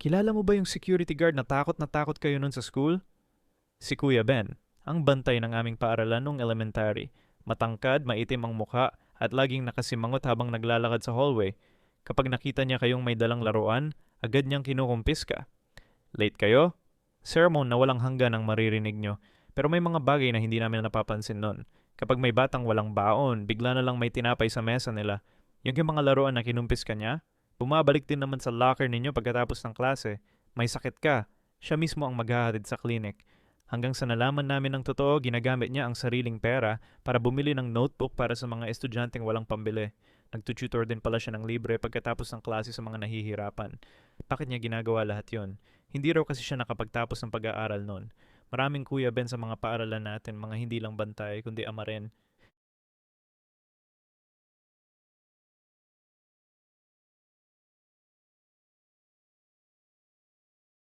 Kilala mo ba yung security guard na takot kayo nun sa school? Si Kuya Ben, ang bantay ng aming paaralan nung elementary. Matangkad, maitim ang mukha, at laging nakasimangot habang naglalakad sa hallway. Kapag nakita niya kayong may dalang laruan, agad niyang kinukumpis ka. Late kayo? Sermon na walang hanggan ang maririnig nyo. Pero may mga bagay na hindi namin napapansin nun. Kapag may batang walang baon, bigla na lang may tinapay sa mesa nila. Yung mga laruan na kinumpis ka niya, bumabalik din naman sa locker ninyo pagkatapos ng klase. May sakit ka. Siya mismo ang maghahatid sa clinic. Hanggang sa nalaman namin ng totoo, ginagamit niya ang sariling pera para bumili ng notebook para sa mga estudyanteng walang pambili. Nagtututor din pala siya ng libre pagkatapos ng klase sa mga nahihirapan. Bakit niya ginagawa lahat yon? Hindi raw kasi siya nakapagtapos ng pag-aaral noon. Maraming Kuya Ben sa mga paaralan natin, mga hindi lang bantay, kundi ama rin.